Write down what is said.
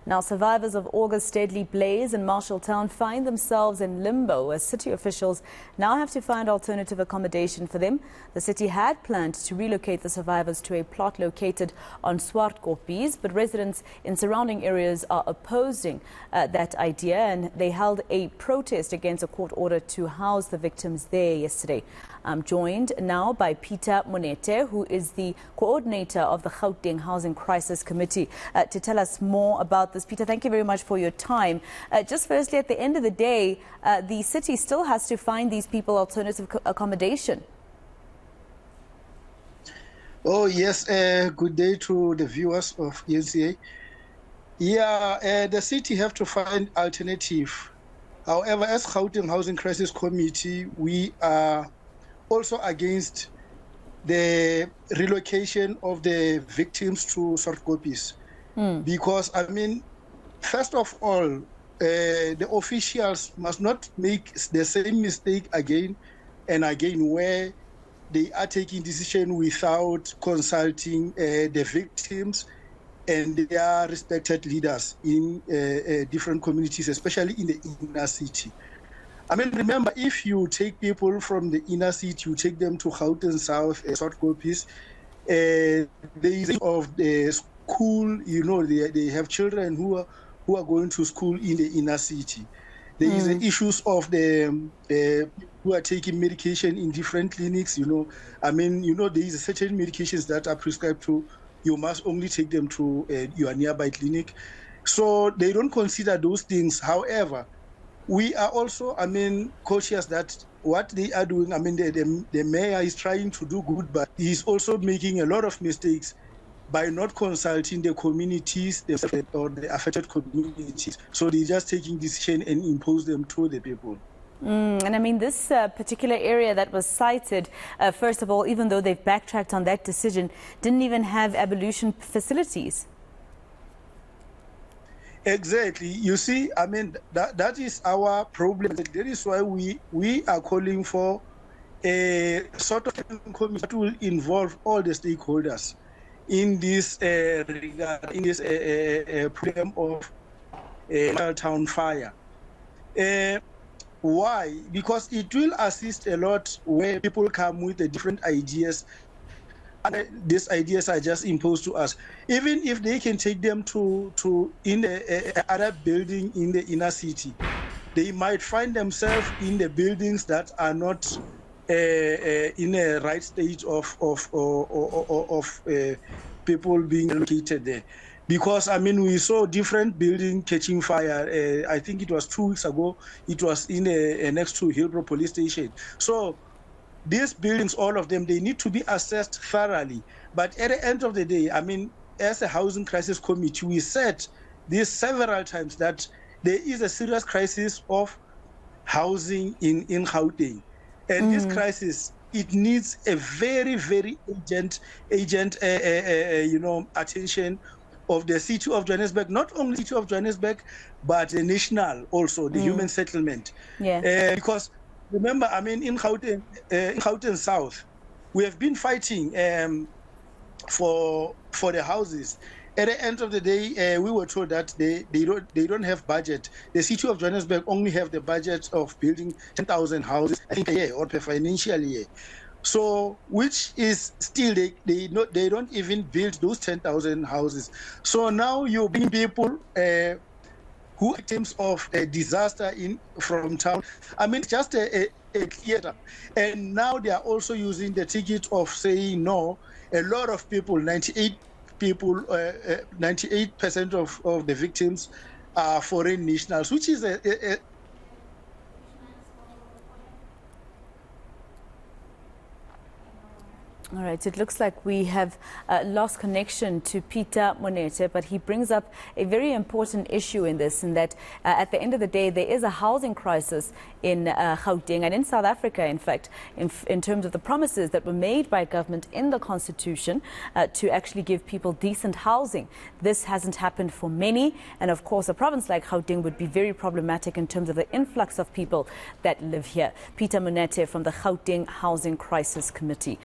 Now, survivors of August's deadly blaze in Marshalltown find themselves in limbo as city officials now have to find alternative accommodation for them. The city had planned to relocate the survivors to a plot located on Swartkoppies, but residents in surrounding areas are opposing that idea, and they held a protest against a court order to house the victims there yesterday. I'm joined now by Monethe, who is the coordinator of the Gauteng Housing Crises Committee, to tell us more about this. Peter, thank you very much for your time. Just firstly, at the end of the day, the city still has to find these people alternative accommodation. Oh, yes. Good day to the viewers of eNCA. Yeah, the city have to find alternative. However, as Gauteng Housing Crisis Committee, we are also against the relocation of the victims to Swartkoppies. Because, I mean, first of all, the officials must not make the same mistake again and again, where they are taking decision without consulting the victims and their respected leaders in different communities, especially in the inner city. I mean, remember, if you take people from the inner city, you take them to Gauteng South, Swartkoppies, there is of the school, you know, they have children who are going to school in the inner city. There is the issues of the who are taking medication in different clinics, you know. I mean, you know, there is certain medications that are prescribed to, you must only take them to your nearby clinic. So they don't consider those things. However, we are also, I mean, cautious that what they are doing, I mean, the mayor is trying to do good, but he's also making a lot of mistakes by not consulting the communities or the affected communities. So they're just taking decision and impose them to the people. And I mean, this particular area that was cited, first of all, even though they've backtracked on that decision, didn't even have abolition facilities. Exactly. You see, I mean, that is our problem. That is why we are calling for a sort of committee that will involve all the stakeholders in this regard, in this problem of Marshalltown fire. Why? Because it will assist a lot where people come with the different ideas, and these ideas are just imposed to us. Even if they can take them to in the other building in the inner city, they might find themselves in the buildings that are not in a right state of people being located there. Because, I mean, we saw different buildings catching fire. I think it was 2 weeks ago. It was in next to Hillbrook police station. So these buildings, all of them, they need to be assessed thoroughly. But at the end of the day, I mean, as a housing crisis committee, we said this several times that there is a serious crisis of housing in Gauteng. And this crisis, it needs a very, very urgent, you know, attention of the city of Johannesburg, not only the city of Johannesburg, but the national also, the human settlement. Yeah. Because remember, I mean, in Gauteng South, we have been fighting for the houses. At the end of the day, we were told that they don't have budget. The city of Johannesburg only have the budget of building 10,000 houses a year or per financial year. So, which is still they don't even build those 10,000 houses. So now you bring people who are victims of a disaster from town. I mean, just a theater. And now they are also using the ticket of saying no. A lot of people, 98% of the victims are foreign nationals, which is All right, it looks like we have lost connection to Peter Monethe, but he brings up a very important issue in this, in that at the end of the day, there is a housing crisis in Gauteng and in South Africa, in fact, in terms of the promises that were made by government in the Constitution to actually give people decent housing. This hasn't happened for many, and of course, a province like Gauteng would be very problematic in terms of the influx of people that live here. Peter Monethe from the Gauteng Housing Crisis Committee.